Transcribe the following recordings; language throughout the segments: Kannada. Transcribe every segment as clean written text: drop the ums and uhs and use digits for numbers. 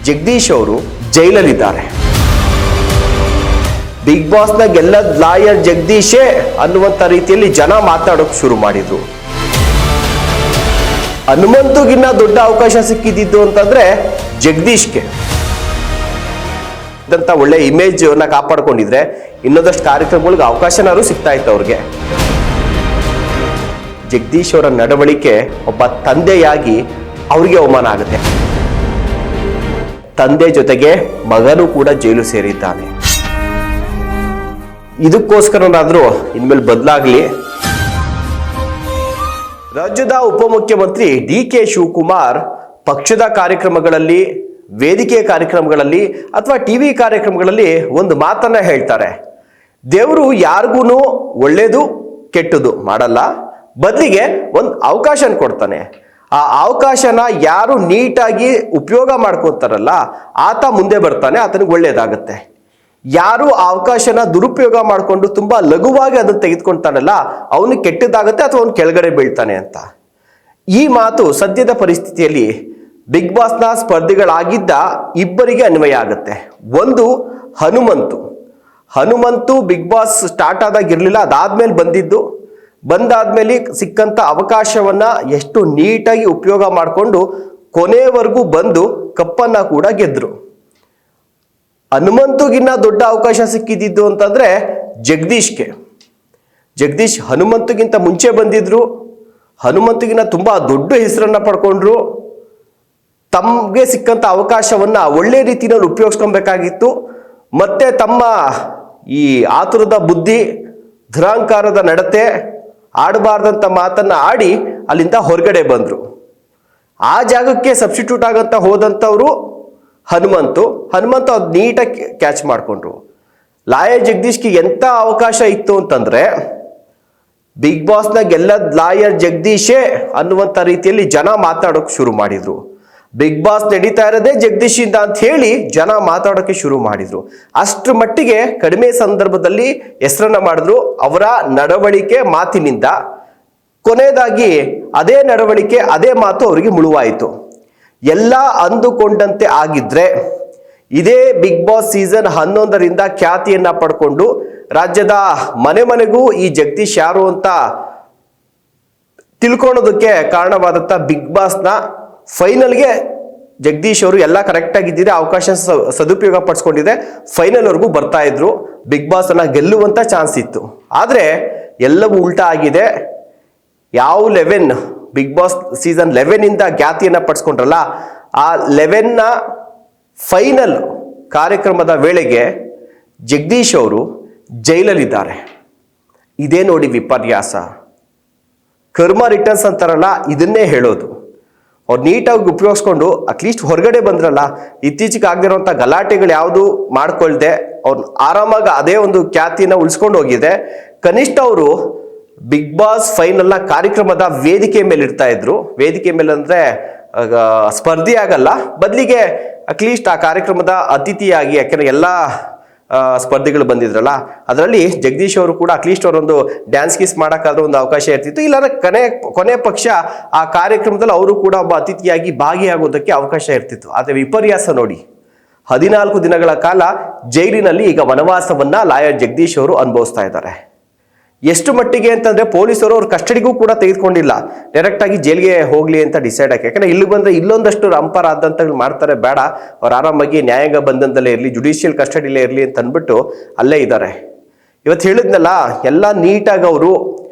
ಜಗದೀಶ್ ಅವರು ಜೈಲಲ್ಲಿದ್ದಾರೆ. ಬಿಗ್ ಬಾಸ್ನ ಗೆಲ್ಲದ್ ಲಾಯರ್ ಜಗದೀಶೇ ಅನ್ನುವಂಥ ರೀತಿಯಲ್ಲಿ ಜನ ಮಾತಾಡೋಕೆ ಶುರು ಮಾಡಿದ್ರು. ಹನುಮಂತುಗಿನ್ನ ದೊಡ್ಡ ಅವಕಾಶ ಸಿಕ್ಕಿದ್ದು ಅಂತಂದ್ರೆ ಜಗದೀಶ್ಗೆ. ಇದಂತ ಒಳ್ಳೆ ಇಮೇಜ್ ಅನ್ನ ಕಾಪಾಡ್ಕೊಂಡಿದ್ರೆ ಇನ್ನೊಂದಷ್ಟು ಕಾರ್ಯಕ್ರಮಗಳಿಗೆ ಅವಕಾಶನಾದ್ರು ಸಿಗ್ತಾ ಇತ್ತು ಅವ್ರಿಗೆ. ಜಗದೀಶ್ ಅವರ ನಡವಳಿಕೆ ಒಬ್ಬ ತಂದೆಯಾಗಿ ಅವ್ರಿಗೆ ಅವಮಾನ ಆಗುತ್ತೆ. ತಂದೆ ಜೊತೆಗೆ ಮಗನೂ ಕೂಡ ಜೈಲು ಸೇರಿದ್ದಾನೆ. ಇದಕ್ಕೋಸ್ಕರನಾದ್ರೂ ಇನ್ಮೇಲೆ ಬದಲಾಗ್ಲಿ. ರಾಜ್ಯದ ಉಪಮುಖ್ಯಮಂತ್ರಿ ಡಿ.ಕೆ. ಶಿವಕುಮಾರ್ ಪಕ್ಷದ ಕಾರ್ಯಕ್ರಮಗಳಲ್ಲಿ, ವೇದಿಕೆ ಕಾರ್ಯಕ್ರಮಗಳಲ್ಲಿ ಅಥವಾ ಟಿವಿ ಕಾರ್ಯಕ್ರಮಗಳಲ್ಲಿ ಒಂದು ಮಾತನ್ನ ಹೇಳ್ತಾರೆ. ದೇವರು ಯಾರಿಗೂ ಒಳ್ಳೇದು ಕೆಟ್ಟದು ಮಾಡಲ್ಲ, ಬದಲಿಗೆ ಒಂದು ಅವಕಾಶ ಕೊಡ್ತಾನೆ. ಆ ಅವಕಾಶನ ಯಾರು ನೀಟಾಗಿ ಉಪಯೋಗ ಮಾಡ್ಕೊತಾರಲ್ಲ ಆತ ಮುಂದೆ ಬರ್ತಾನೆ, ಆತನಿಗೆ ಒಳ್ಳೇದಾಗುತ್ತೆ. ಯಾರು ಆ ಅವಕಾಶನ ದುರುಪಯೋಗ ಮಾಡಿಕೊಂಡು ತುಂಬಾ ಲಘುವಾಗಿ ಅದನ್ನು ತೆಗೆದುಕೊಳ್ತಾನಲ್ಲ ಅವನಿಗೆ ಕೆಟ್ಟದಾಗುತ್ತೆ ಅಥವಾ ಅವನು ಕೆಳಗಡೆ ಬೀಳ್ತಾನೆ ಅಂತ. ಈ ಮಾತು ಸದ್ಯದ ಪರಿಸ್ಥಿತಿಯಲ್ಲಿ ಬಿಗ್ ಬಾಸ್ನ ಸ್ಪರ್ಧಿಗಳಾಗಿದ್ದ ಇಬ್ಬರಿಗೆ ಅನ್ವಯ ಆಗುತ್ತೆ. ಒಂದು ಹನುಮಂತು ಬಿಗ್ ಬಾಸ್ ಸ್ಟಾರ್ಟ್ ಆದಾಗಿರ್ಲಿಲ್ಲ, ಅದಾದ್ಮೇಲೆ ಬಂದಾದ್ಮೇಲೆ ಸಿಕ್ಕಂತ ಅವಕಾಶವನ್ನ ಎಷ್ಟು ನೀಟಾಗಿ ಉಪಯೋಗ ಮಾಡಿಕೊಂಡು ಕೊನೆವರೆಗೂ ಬಂದು ಕಪ್ಪನ್ನ ಕೂಡ ಗೆದ್ರು. ಹನುಮಂತುಗಿನ್ನ ದೊಡ್ಡ ಅವಕಾಶ ಸಿಕ್ಕಿದ್ದು ಅಂತಂದ್ರೆ ಜಗದೀಶ್ ಹನುಮಂತುಗಿಂತ ಮುಂಚೆ ಬಂದಿದ್ರು. ಹನುಮಂತುಗಿನ್ನ ತುಂಬಾ ದೊಡ್ಡ ಹೆಸರನ್ನ ಪಡ್ಕೊಂಡ್ರು. ತಮ್ಗೆ ಸಿಕ್ಕಂತ ಅವಕಾಶವನ್ನ ಒಳ್ಳೆ ರೀತಿಯಲ್ಲಿ ಉಪಯೋಗಿಸ್ಕೊಬೇಕಾಗಿತ್ತು. ಮತ್ತೆ ತಮ್ಮ ಈ ಆತುರದ ಬುದ್ಧಿ, ದುರಹಂಕಾರದ ನಡತೆ, ಆಡಬಾರ್ದಂತ ಮಾತನ್ನ ಆಡಿ ಅಲ್ಲಿಂದ ಹೊರಗಡೆ ಬಂದ್ರು. ಆ ಜಾಗಕ್ಕೆ ಸಬ್ಸ್ಟಿಟ್ಯೂಟ್ ಆಗಂತ ಹೋದಂಥವ್ರು ಹನುಮಂತು ಅದು ನೀಟಾಗಿ ಕ್ಯಾಚ್ ಮಾಡಿಕೊಂಡ್ರು. ಲಾಯರ್ ಜಗದೀಶ್ಗೆ ಎಂಥ ಅವಕಾಶ ಇತ್ತು ಅಂತಂದ್ರೆ ಬಿಗ್ ಬಾಸ್ನ ಗೆಲ್ಲದ್ ಲಾಯರ್ ಜಗದೀಶೇ ಅನ್ನುವಂಥ ರೀತಿಯಲ್ಲಿ ಜನ ಮಾತಾಡೋಕೆ ಶುರು ಮಾಡಿದ್ರು. ಬಿಗ್ ಬಾಸ್ ನಡೀತಾ ಇರೋದೇ ಜಗದೀಶಿಂದ ಅಂತ ಹೇಳಿ ಜನ ಮಾತಾಡೋಕೆ ಶುರು ಮಾಡಿದ್ರು. ಅಷ್ಟರ ಮಟ್ಟಿಗೆ ಕಡಿಮೆ ಸಂದರ್ಭದಲ್ಲಿ ಹೆಸರನ್ನ ಮಾಡಿದ್ರು ಅವರ ನಡವಳಿಕೆ ಮಾತಿನಿಂದ. ಕೊನೆಯದಾಗಿ ಅದೇ ನಡವಳಿಕೆ, ಅದೇ ಮಾತು ಅವರಿಗೆ ಮುಳುವಾಯಿತು. ಎಲ್ಲ ಅಂದುಕೊಂಡಂತೆ ಆಗಿದ್ರೆ ಇದೇ ಬಿಗ್ ಬಾಸ್ ಸೀಸನ್ 11ರಿಂದ ಖ್ಯಾತಿಯನ್ನ ಪಡ್ಕೊಂಡು ರಾಜ್ಯದ ಮನೆಗೂ ಈ ಜಗದೀಶ್ ಯಾರು ಅಂತ ತಿಳ್ಕೊಳ್ಳೋದಕ್ಕೆ ಕಾರಣವಾದಂತ ಬಿಗ್ ಬಾಸ್ನ ಫೈನಲ್ಗೆ ಜಗದೀಶ್ ಅವರು ಎಲ್ಲ ಕರೆಕ್ಟ್ ಆಗಿದ್ದಿದೆ, ಅವಕಾಶ ಸದುಪಯೋಗ ಪಡಿಸ್ಕೊಂಡಿದೆ, ಫೈನಲ್ ವರೆಗೂ ಬರ್ತಾ ಇದ್ರು. ಬಿಗ್ ಬಾಸ್ ಅನ್ನ ಗೆಲ್ಲುವಂತ ಚಾನ್ಸ್ ಇತ್ತು. ಆದ್ರೆ ಎಲ್ಲವೂ ಉಲ್ಟಾ ಆಗಿದೆ. ಯಾವ 11 ಬಿಗ್ ಬಾಸ್ ಸೀಸನ್ 11ಇಂದ ಖ್ಯಾತಿಯನ್ನ ಪಡಿಸ್ಕೊಂಡ್ರಲ್ಲ, ಆ 11ನ ಫೈನಲ್ ಕಾರ್ಯಕ್ರಮದ ವೇಳೆಗೆ ಜಗದೀಶ್ ಅವರು ಜೈಲಲ್ಲಿದ್ದಾರೆ. ಇದೇ ನೋಡಿ ವಿಪರ್ಯಾಸ. ಕರ್ಮ ರಿಟರ್ನ್ಸ್ ಅಂತಾರಲ್ಲ, ಇದನ್ನೇ ಹೇಳೋದು. ಅವ್ರು ನೀಟಾಗಿ ಉಪಯೋಗಿಸ್ಕೊಂಡು ಅಟ್ಲೀಸ್ಟ್ ಹೊರಗಡೆ ಬಂದ್ರಲ್ಲ, ಇತ್ತೀಚೆಗೆ ಆಗದಿರೋಂಥ ಗಲಾಟೆಗಳು ಯಾವುದು ಮಾಡ್ಕೊಳ್ದೆ ಅವ್ರು ಆರಾಮಾಗಿ ಅದೇ ಒಂದು ಖ್ಯಾತಿನ ಉಳಿಸ್ಕೊಂಡು ಹೋಗಿದೆ. ಕನಿಷ್ಠ ಅವರು ಬಿಗ್ ಬಾಸ್ ಫೈನಲ್ನ ಕಾರ್ಯಕ್ರಮದ ವೇದಿಕೆ ಮೇಲೆ ಇರ್ತಾ ಇದ್ರು. ವೇದಿಕೆ ಮೇಲೆ ಅಂದ್ರೆ ಸ್ಪರ್ಧಿ ಆಗಲ್ಲ, ಬದಲಿಗೆ ಅಟ್ಲೀಸ್ಟ್ ಆ ಕಾರ್ಯಕ್ರಮದ ಅತಿಥಿಯಾಗಿ, ಯಾಕೆಂದ್ರೆ ಎಲ್ಲ ಸ್ಪರ್ಧಿಗಳು ಬಂದಿದ್ರಲ್ಲ, ಅದರಲ್ಲಿ ಜಗದೀಶ್ ಅವರು ಕೂಡ ಅಟ್ಲೀಸ್ಟ್ ಅವರೊಂದು ಡ್ಯಾನ್ಸ್ ಗೀಸ್ ಮಾಡೋಕ್ಕಾದ್ರೂ ಒಂದು ಅವಕಾಶ ಇರ್ತಿತ್ತು. ಇಲ್ಲಾಂದ್ರೆ ಕೊನೆ ಪಕ್ಷ ಆ ಕಾರ್ಯಕ್ರಮದಲ್ಲಿ ಅವರು ಕೂಡ ಒಬ್ಬ ಅತಿಥಿಯಾಗಿ ಭಾಗಿಯಾಗೋದಕ್ಕೆ ಅವಕಾಶ ಇರ್ತಿತ್ತು. ಆದರೆ ವಿಪರ್ಯಾಸ ನೋಡಿ, 14 ದಿನಗಳ ಕಾಲ ಜೈಲಿನಲ್ಲಿ ಈಗ ವನವಾಸವನ್ನ ಲಾಯರ್ ಜಗದೀಶ್ ಅವರು ಅನುಭವಿಸ್ತಾ ಇದ್ದಾರೆ. ಎಷ್ಟು ಮಟ್ಟಿಗೆ ಅಂತಂದ್ರೆ ಪೊಲೀಸರು ಅವ್ರ ಕಸ್ಟಡಿಗೂ ಕೂಡ ತೆಗೆದುಕೊಂಡಿಲ್ಲ, ಡೈರೆಕ್ಟ್ ಆಗಿ ಜೈಲಿಗೆ ಹೋಗ್ಲಿ ಅಂತ ಡಿಸೈಡ್ ಆಗಿ. ಯಾಕಂದ್ರೆ ಇಲ್ಲಿ ಬಂದ್ರೆ ಇಲ್ಲೊಂದಷ್ಟು ರಂಪಾರ ಆದಂತ ಮಾಡ್ತಾರೆ, ಬೇಡ ಅವ್ರು ಆರಾಮಾಗಿ ನ್ಯಾಯಾಂಗ ಬಂಧನದಲ್ಲೇ ಇರಲಿ, ಜುಡಿಷಿಯಲ್ ಕಸ್ಟಡಿಲೇ ಇರಲಿ ಅಂತ ಅಂದ್ಬಿಟ್ಟು ಅಲ್ಲೇ ಇದ್ದಾರೆ. ಇವತ್ತು ಹೇಳಿದ್ನಲ್ಲ, ಎಲ್ಲ ನೀಟಾಗಿ ಅವರು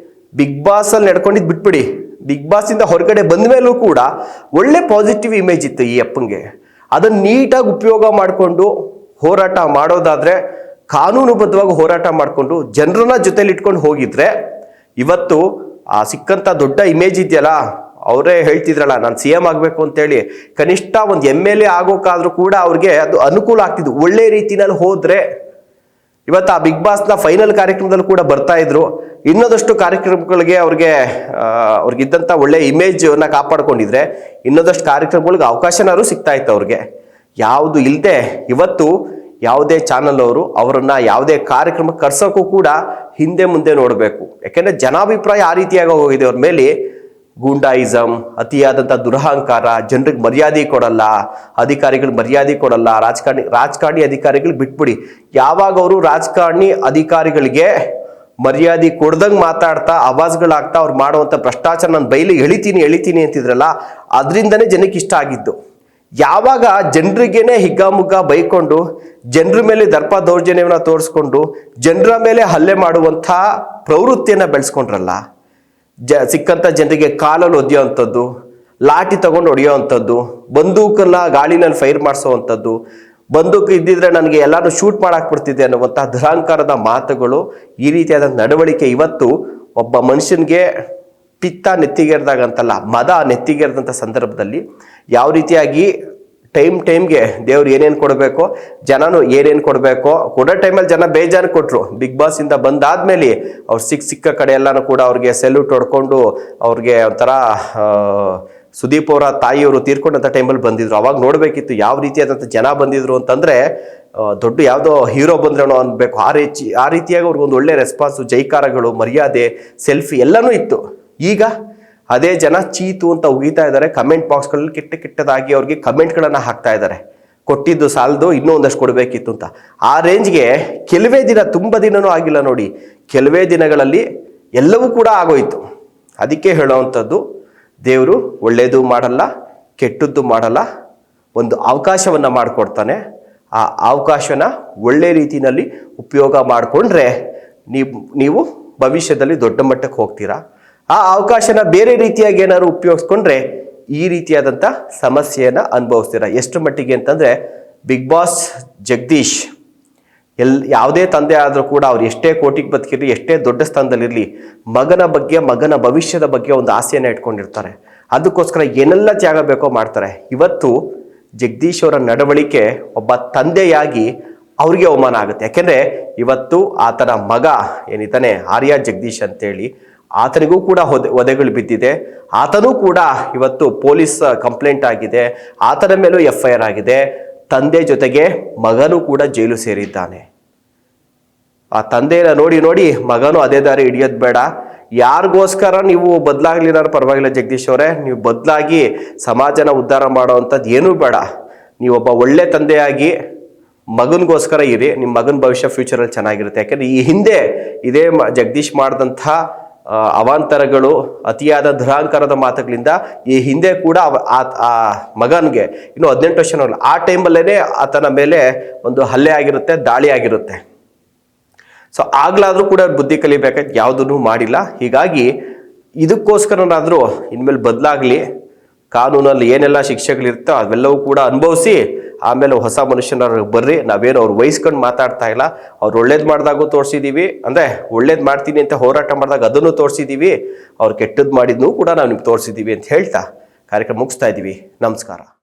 ಬಿಗ್ ಬಾಸ್ ಅಲ್ಲಿ ನಡ್ಕೊಂಡಿದ್ದು ಬಿಟ್ಬಿಡಿ, ಬಿಗ್ ಬಾಸ್ ಇಂದ ಹೊರಗಡೆ ಬಂದ ಮೇಲೂ ಕೂಡ ಒಳ್ಳೆ ಪಾಸಿಟಿವ್ ಇಮೇಜ್ ಇತ್ತು ಈ ಅಪ್ಪಂಗೆ. ಅದನ್ನ ನೀಟಾಗಿ ಉಪಯೋಗ ಮಾಡಿಕೊಂಡು ಹೋರಾಟ ಮಾಡೋದಾದ್ರೆ, ಕಾನೂನುಬದ್ಧವಾಗಿ ಹೋರಾಟ ಮಾಡಿಕೊಂಡು ಜನರನ್ನ ಜೊತೆಲಿ ಇಟ್ಕೊಂಡು ಹೋಗಿದ್ರೆ ಇವತ್ತು ಆ ಸಿಕ್ಕಂತ ದೊಡ್ಡ ಇಮೇಜ್ ಇದೆಯಲ್ಲ, ಅವರೇ ಹೇಳ್ತಿದ್ರಲ್ಲ ನಾನು CM ಆಗಬೇಕು ಅಂತೇಳಿ, ಕನಿಷ್ಠ ಒಂದು MLA ಆಗೋಕ್ಕಾದ್ರೂ ಕೂಡ ಅವ್ರಿಗೆ ಅದು ಅನುಕೂಲ ಆಗ್ತಿದ್ದು. ಒಳ್ಳೆ ರೀತಿನಲ್ಲಿ ಹೋದ್ರೆ ಇವತ್ತು ಆ ಬಿಗ್ ಬಾಸ್ನ ಫೈನಲ್ ಕಾರ್ಯಕ್ರಮದಲ್ಲಿ ಕೂಡ ಬರ್ತಾ ಇದ್ರು. ಇನ್ನೊಂದಷ್ಟು ಕಾರ್ಯಕ್ರಮಗಳಿಗೆ ಅವ್ರಿಗಿದ್ದಂಥ ಒಳ್ಳೆ ಇಮೇಜನ್ನ ಕಾಪಾಡ್ಕೊಂಡಿದ್ರೆ ಇನ್ನೊಂದಷ್ಟು ಕಾರ್ಯಕ್ರಮಗಳಿಗೆ ಅವಕಾಶನಾದ್ರು ಸಿಗ್ತಾ ಇತ್ತು ಅವ್ರಿಗೆ. ಯಾವುದು ಇಲ್ಲದೆ ಇವತ್ತು ಯಾವುದೇ ಚಾನಲ್ ಅವರು ಅವರನ್ನ ಯಾವುದೇ ಕಾರ್ಯಕ್ರಮಕ್ಕೆ ಕರ್ಸೋಕ್ಕೂ ಕೂಡ ಹಿಂದೆ ಮುಂದೆ ನೋಡಬೇಕು. ಯಾಕೆಂದ್ರೆ ಜನಾಭಿಪ್ರಾಯ ಆ ರೀತಿಯಾಗಿ ಹೋಗಿದೆ ಅವ್ರ ಮೇಲೆ. ಗೂಂಡಾಯಿಸಮ್, ಅತಿಯಾದಂಥ ದುರಹಂಕಾರ, ಜನರಿಗೆ ಮರ್ಯಾದೆ ಕೊಡಲ್ಲ, ಅಧಿಕಾರಿಗಳು ಮರ್ಯಾದೆ ಕೊಡಲ್ಲ, ರಾಜಕಾರಣಿ ಅಧಿಕಾರಿಗಳು ಬಿಟ್ಬಿಡಿ, ಯಾವಾಗ ಅವರು ರಾಜಕಾರಣಿ ಅಧಿಕಾರಿಗಳಿಗೆ ಮರ್ಯಾದೆ ಕೊಡ್ದಂಗೆ ಮಾತಾಡ್ತಾ ಆವಾಜ್ಗಳಾಗ್ತಾ ಅವ್ರು ಮಾಡುವಂಥ ಭ್ರಷ್ಟಾಚಾರ ನಾನು ಬೈಲಿಗೆ ಎಳಿತೀನಿ ಅಂತಿದ್ರಲ್ಲ, ಅದರಿಂದನೇ ಜನಕ್ಕೆ ಇಷ್ಟ ಆಗಿದ್ದು. ಯಾವಾಗ ಜನರಿಗೇನೆ ಹಿಗ್ಗಾಮುಗ್ಗ ಬೈಕೊಂಡು, ಜನರ ಮೇಲೆ ದರ್ಪ ದೌರ್ಜನ್ಯವನ್ನು ತೋರಿಸ್ಕೊಂಡು, ಜನರ ಮೇಲೆ ಹಲ್ಲೆ ಮಾಡುವಂಥ ಪ್ರವೃತ್ತಿಯನ್ನು ಬೆಳೆಸ್ಕೊಂಡ್ರಲ್ಲ, ಸಿಕ್ಕಂಥ ಜನರಿಗೆ ಕಾಲಲ್ಲಿ ಒದೆಯೋವಂಥದ್ದು, ಲಾಠಿ ತಗೊಂಡು ಹೊಡೆಯೋವಂಥದ್ದು, ಬಂದೂಕನ್ನ ಗಾಳಿನಲ್ಲಿ ಫೈರ್ ಮಾಡಿಸೋವಂಥದ್ದು, ಬಂದೂಕು ಇದ್ದಿದ್ರೆ ನನಗೆ ಎಲ್ಲಾನು ಶೂಟ್ ಮಾಡಾಕ್ಬಿಡ್ತಿದ್ದೆ ಅನ್ನುವಂಥ ದುರಹಂಕಾರದ ಮಾತುಗಳು, ಈ ರೀತಿಯಾದ ನಡವಳಿಕೆ ಇವತ್ತು ಒಬ್ಬ ಮನುಷ್ಯನಿಗೆ ಪಿತ್ತ ನೆತ್ತಿಗೇರಿದಾಗಂತಲ್ಲ, ಮದ ನೆತ್ತಿಗೇರಿದಂಥ ಸಂದರ್ಭದಲ್ಲಿ ಯಾವ ರೀತಿಯಾಗಿ ಟೈಮ್ಗೆ ದೇವ್ರು ಏನೇನು ಕೊಡಬೇಕೋ, ಜನನು ಏನೇನು ಕೊಡಬೇಕೋ ಕೊಡೋ ಟೈಮಲ್ಲಿ ಜನ ಬೇಜಾರು ಕೊಟ್ಟರು. ಬಿಗ್ ಬಾಸ್ ಇಂದ ಬಂದಾದ್ಮೇಲೆ ಅವ್ರು ಸಿಕ್ಕ ಕಡೆ ಎಲ್ಲಾನು ಕೂಡ ಅವ್ರಿಗೆ ಸೆಲ್ಯೂಟ್ ಹೊಡ್ಕೊಂಡು, ಅವ್ರಿಗೆ ಒಂಥರ ಸುದೀಪ್ ಅವರ ತಾಯಿಯವರು ತೀರ್ಕೊಂಡಂಥ ಟೈಮಲ್ಲಿ ಬಂದಿದ್ರು. ಅವಾಗ ನೋಡಬೇಕಿತ್ತು ಯಾವ ರೀತಿಯಾದಂಥ ಜನ ಬಂದಿದ್ರು ಅಂತಂದರೆ, ದೊಡ್ಡ ಯಾವುದೋ ಹೀರೋ ಬಂದ್ರೇನೋ ಅನ್ಬೇಕು, ಆ ರೀತಿಯಾಗಿ ಅವ್ರಿಗೊಂದು ಒಳ್ಳೆ ರೆಸ್ಪಾನ್ಸು, ಜೈಕಾರಗಳು, ಮರ್ಯಾದೆ, ಸೆಲ್ಫಿ ಎಲ್ಲನೂ ಇತ್ತು. ಈಗ ಅದೇ ಜನ ಚೀತು ಅಂತ ಉಗಿತಾ ಇದ್ದಾರೆ. ಕಮೆಂಟ್ ಬಾಕ್ಸ್ಗಳಲ್ಲಿ ಕೆಟ್ಟದಾಗಿ ಅವ್ರಿಗೆ ಕಮೆಂಟ್ಗಳನ್ನು ಹಾಕ್ತಾ ಇದ್ದಾರೆ. ಕೊಟ್ಟಿದ್ದು ಸಾಲದು, ಇನ್ನೂ ಒಂದಷ್ಟು ಕೊಡಬೇಕಿತ್ತು ಅಂತ. ಆ ರೇಂಜ್ಗೆ ಕೆಲವೇ ದಿನ, ತುಂಬ ದಿನನೂ ಆಗಿಲ್ಲ ನೋಡಿ, ಕೆಲವೇ ದಿನಗಳಲ್ಲಿ ಎಲ್ಲವೂ ಕೂಡ ಆಗೋಯ್ತು. ಅದಕ್ಕೆ ಹೇಳೋವಂಥದ್ದು, ದೇವರು ಒಳ್ಳೆಯದು ಮಾಡಲ್ಲ, ಕೆಟ್ಟದ್ದು ಮಾಡಲ್ಲ, ಒಂದು ಅವಕಾಶವನ್ನು ಮಾಡಿಕೊಡ್ತಾನೆ. ಆ ಅವಕಾಶನ ಒಳ್ಳೆ ರೀತಿಯಲ್ಲಿ ಉಪಯೋಗ ಮಾಡಿಕೊಂಡ್ರೆ ನೀವು ಭವಿಷ್ಯದಲ್ಲಿ ದೊಡ್ಡ ಮಟ್ಟಕ್ಕೆ ಹೋಗ್ತೀರಾ. ಆ ಅವಕಾಶನ ಬೇರೆ ರೀತಿಯಾಗಿ ಏನಾದ್ರು ಉಪಯೋಗಿಸ್ಕೊಂಡ್ರೆ ಈ ರೀತಿಯಾದಂಥ ಸಮಸ್ಯೆಯನ್ನು ಅನುಭವಿಸ್ತೀರಾ. ಎಷ್ಟು ಮಟ್ಟಿಗೆ ಅಂತಂದರೆ, ಬಿಗ್ ಬಾಸ್ ಜಗದೀಶ್ ಯಾವುದೇ ತಂದೆ ಆದರೂ ಕೂಡ ಅವ್ರು ಎಷ್ಟೇ ಕೋಟಿಗೆ ಬದುಕಿರಲಿ, ಎಷ್ಟೇ ದೊಡ್ಡ ಸ್ಥಾನದಲ್ಲಿರಲಿ, ಮಗನ ಬಗ್ಗೆ, ಮಗನ ಭವಿಷ್ಯದ ಬಗ್ಗೆ ಒಂದು ಆಸೆಯನ್ನು ಇಟ್ಕೊಂಡಿರ್ತಾರೆ. ಅದಕ್ಕೋಸ್ಕರ ಏನೆಲ್ಲ ತ್ಯಾಗ ಬೇಕೋ ಮಾಡ್ತಾರೆ. ಇವತ್ತು ಜಗದೀಶ್ ಅವರ ನಡವಳಿಕೆ ಒಬ್ಬ ತಂದೆಯಾಗಿ ಅವ್ರಿಗೆ ಅವಮಾನ ಆಗುತ್ತೆ. ಯಾಕೆಂದರೆ ಇವತ್ತು ಆತನ ಮಗ ಏನಿದ್ದಾನೆ ಆರ್ಯ ಜಗದೀಶ್ ಅಂತೇಳಿ, ಆತನಿಗೂ ಕೂಡ ಒದೆಗಳು ಬಿದ್ದಿದೆ. ಆತನೂ ಕೂಡ ಇವತ್ತು ಪೊಲೀಸ್ ಕಂಪ್ಲೇಂಟ್ ಆಗಿದೆ, ಆತನ ಮೇಲೂ FIR ಆಗಿದೆ. ತಂದೆ ಜೊತೆಗೆ ಮಗನೂ ಕೂಡ ಜೈಲು ಸೇರಿದ್ದಾನೆ. ಆ ತಂದೆನ ನೋಡಿ ಮಗನೂ ಅದೇ ದಾರಿ ಹಿಡಿಯೋದು ಬೇಡ. ಯಾರಿಗೋಸ್ಕರ ನೀವು ಬದಲಾಗ್ಲಿನಾರು ಪರವಾಗಿಲ್ಲ ಜಗದೀಶ್ ಅವರೇ, ನೀವು ಬದಲಾಗಿ ಸಮಾಜನ ಉದ್ಧಾರ ಮಾಡೋವಂಥದ್ದು ಏನೂ ಬೇಡ. ನೀವೊಬ್ಬ ಒಳ್ಳೆ ತಂದೆಯಾಗಿ ಮಗನಿಗೋಸ್ಕರ ಇರಿ. ನಿಮ್ಮ ಮಗನ ಭವಿಷ್ಯ ಫ್ಯೂಚರಲ್ಲಿ ಚೆನ್ನಾಗಿರುತ್ತೆ. ಯಾಕೆಂದರೆ ಈ ಹಿಂದೆ ಇದೇ ಜಗದೀಶ್ ಮಾಡಿದಂಥ ಅವಾಂತರಗಳು, ಅತಿಯಾದ ದುರಹಂಕಾರದ ಮಾತುಗಳಿಂದ ಈ ಹಿಂದೆ ಕೂಡ ಆ ಮಗನಿಗೆ ಇನ್ನು 18 ವರ್ಷ ಆ ಟೈಮಲ್ಲೇ ಆತನ ಮೇಲೆ ಒಂದು ಹಲ್ಲೆ ಆಗಿರುತ್ತೆ, ದಾಳಿ ಆಗಿರುತ್ತೆ. ಸೊ ಆಗ್ಲಾದ್ರೂ ಕೂಡ ಬುದ್ಧಿ ಕಲಿಬೇಕಾಯ್ತು, ಯಾವುದನ್ನು ಮಾಡಿಲ್ಲ. ಹೀಗಾಗಿ ಇದಕ್ಕೋಸ್ಕರನಾದರೂ ಇನ್ಮೇಲೆ ಬದಲಾಗಲಿ, ಕಾನೂನಲ್ಲಿ ಏನೆಲ್ಲ ಶಿಕ್ಷೆಗಳಿರ್ತೋ ಅವೆಲ್ಲವೂ ಕೂಡ ಅನುಭವಿಸಿ ಆಮೇಲೆ ಹೊಸ ಮನುಷ್ಯನವ್ರು ಬರ್ರಿ. ನಾವೇನು ಅವ್ರು ವಹಿಸ್ಕೊಂಡು ಮಾತಾಡ್ತಾ ಇಲ್ಲ. ಅವ್ರು ಒಳ್ಳೇದು ಮಾಡಿದಾಗೂ ತೋರಿಸಿದ್ದೀವಿ, ಅಂದರೆ ಒಳ್ಳೇದು ಮಾಡ್ತೀನಿ ಅಂತ ಹೋರಾಟ ಮಾಡಿದಾಗ ಅದನ್ನು ತೋರಿಸಿದ್ದೀವಿ, ಅವ್ರು ಕೆಟ್ಟದ್ದು ಮಾಡಿದ್ನೂ ಕೂಡ ನಾವು ನಿಮ್ಗೆ ತೋರಿಸಿದ್ದೀವಿ ಅಂತ ಹೇಳ್ತಾ ಕಾರ್ಯಕ್ರಮ ಮುಗಿಸ್ತಾ ಇದ್ದೀವಿ. ನಮಸ್ಕಾರ.